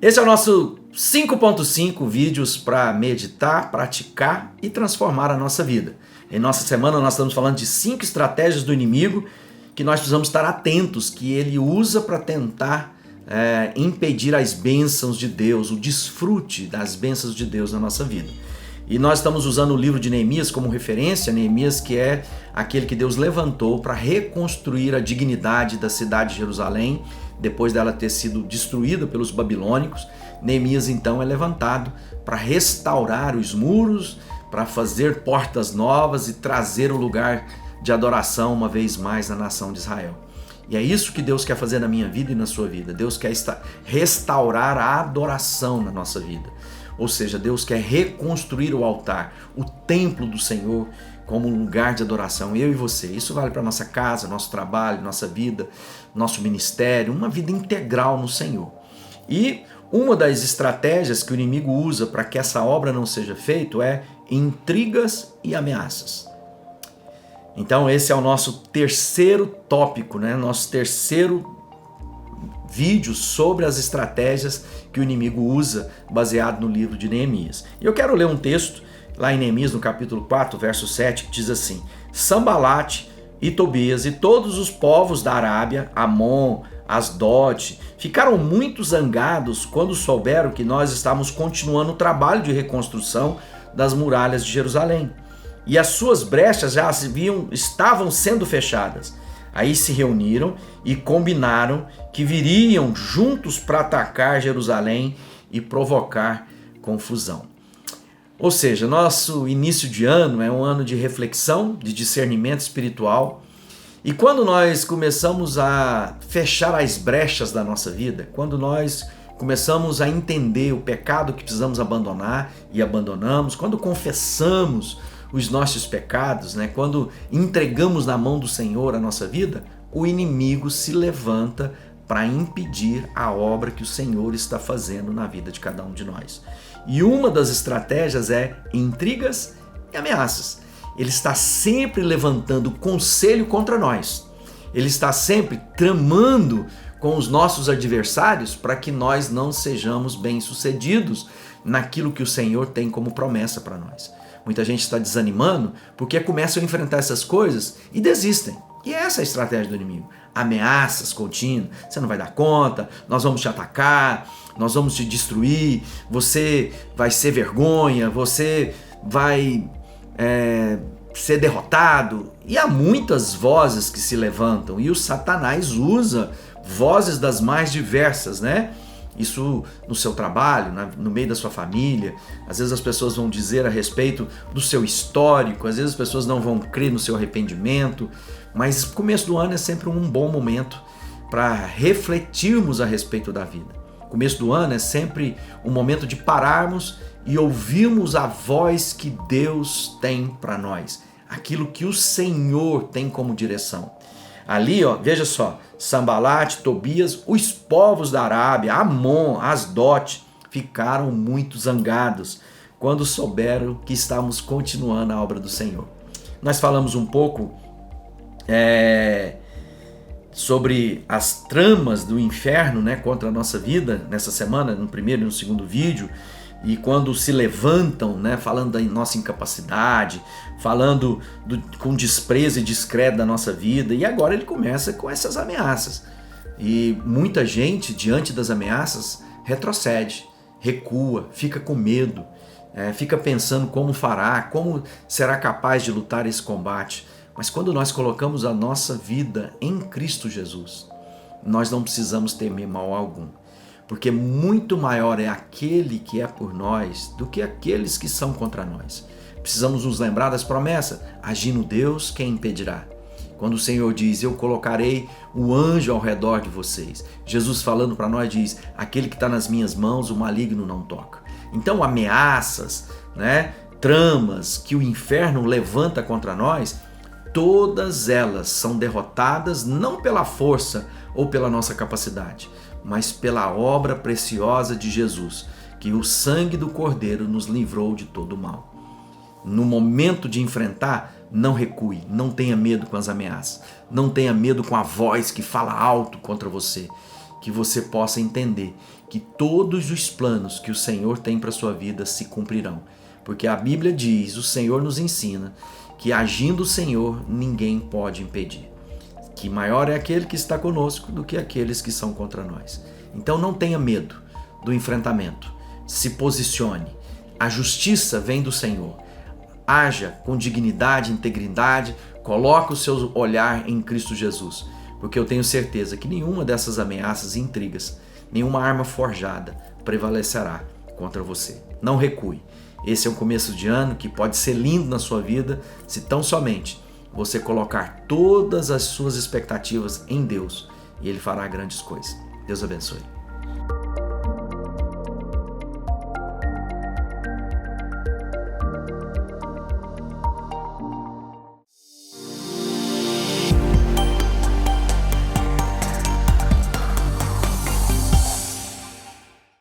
Esse é o nosso 5.5 vídeos para meditar, praticar e transformar a nossa vida. Em nossa semana nós estamos falando de 5 estratégias do inimigo que nós precisamos estar atentos, que ele usa para tentar impedir as bênçãos de Deus, o desfrute das bênçãos de Deus na nossa vida. E nós estamos usando o livro de Neemias como referência, Neemias que é aquele que Deus levantou para reconstruir a dignidade da cidade de Jerusalém, depois dela ter sido destruída pelos babilônicos. Neemias então é levantado para restaurar os muros, para fazer portas novas e trazer o lugar de adoração uma vez mais na nação de Israel. E é isso que Deus quer fazer na minha vida e na sua vida. Deus quer restaurar a adoração na nossa vida. Ou seja, Deus quer reconstruir o altar, o templo do Senhor como um lugar de adoração, eu e você. Isso vale para nossa casa, nosso trabalho, nossa vida, nosso ministério, uma vida integral no Senhor. E uma das estratégias que o inimigo usa para que essa obra não seja feita é intrigas e ameaças. Então esse é o nosso terceiro tópico, nosso terceiro vídeo sobre as estratégias que o inimigo usa, baseado no livro de Neemias. E eu quero ler um texto lá em Neemias, no capítulo 4, verso 7, que diz assim: Sambalate e Tobias e todos os povos da Arábia, Amon, Asdote, ficaram muito zangados quando souberam que nós estávamos continuando o trabalho de reconstrução das muralhas de Jerusalém. E as suas brechas já estavam sendo fechadas. Aí se reuniram e combinaram que viriam juntos para atacar Jerusalém e provocar confusão. Ou seja, nosso início de ano é um ano de reflexão, de discernimento espiritual. E quando nós começamos a fechar as brechas da nossa vida, quando nós começamos a entender o pecado que precisamos abandonar e abandonamos, quando confessamos os nossos pecados, quando entregamos na mão do Senhor a nossa vida, o inimigo se levanta para impedir a obra que o Senhor está fazendo na vida de cada um de nós. E uma das estratégias é intrigas e ameaças. Ele está sempre levantando conselho contra nós. Ele está sempre tramando com os nossos adversários para que nós não sejamos bem-sucedidos naquilo que o Senhor tem como promessa para nós. Muita gente está desanimando porque começam a enfrentar essas coisas e desistem. E essa é a estratégia do inimigo. Ameaças contínuas. Você não vai dar conta, nós vamos te atacar, nós vamos te destruir, você vai ser vergonha, você vai ser derrotado. E há muitas vozes que se levantam e o Satanás usa vozes das mais diversas, Isso no seu trabalho, no meio da sua família. Às vezes as pessoas vão dizer a respeito do seu histórico, às vezes as pessoas não vão crer no seu arrependimento, mas o começo do ano é sempre um bom momento para refletirmos a respeito da vida. O começo do ano é sempre um momento de pararmos e ouvirmos a voz que Deus tem para nós, aquilo que o Senhor tem como direção. Ali, veja só, Sambalate, Tobias, os povos da Arábia, Amon, Asdote, ficaram muito zangados quando souberam que estávamos continuando a obra do Senhor. Nós falamos um pouco sobre as tramas do inferno contra a nossa vida nessa semana, no primeiro e no segundo vídeo. E quando se levantam, falando da nossa incapacidade, falando com desprezo e descrédito da nossa vida, e agora ele começa com essas ameaças. E muita gente, diante das ameaças, retrocede, recua, fica com medo, fica pensando como fará, como será capaz de lutar esse combate. Mas quando nós colocamos a nossa vida em Cristo Jesus, nós não precisamos temer mal algum. Porque muito maior é aquele que é por nós do que aqueles que são contra nós. Precisamos nos lembrar das promessas. Agindo Deus, quem impedirá? Quando o Senhor diz, eu colocarei um anjo ao redor de vocês. Jesus falando para nós diz, aquele que está nas minhas mãos, o maligno não toca. Então ameaças, tramas que o inferno levanta contra nós, todas elas são derrotadas não pela força ou pela nossa capacidade, mas pela obra preciosa de Jesus, que o sangue do Cordeiro nos livrou de todo o mal. No momento de enfrentar, não recue, não tenha medo com as ameaças, não tenha medo com a voz que fala alto contra você. que você possa entender que todos os planos que o Senhor tem para a sua vida se cumprirão. Porque a Bíblia diz, o Senhor nos ensina, que agindo o Senhor, ninguém pode impedir. Que maior é aquele que está conosco do que aqueles que são contra nós. Então não tenha medo do enfrentamento. Se posicione. A justiça vem do Senhor. Haja com dignidade, integridade, coloque o seu olhar em Cristo Jesus. Porque eu tenho certeza que nenhuma dessas ameaças e intrigas, nenhuma arma forjada prevalecerá contra você. Não recue. Esse é um começo de ano que pode ser lindo na sua vida se tão somente você colocar todas as suas expectativas em Deus e Ele fará grandes coisas. Deus abençoe.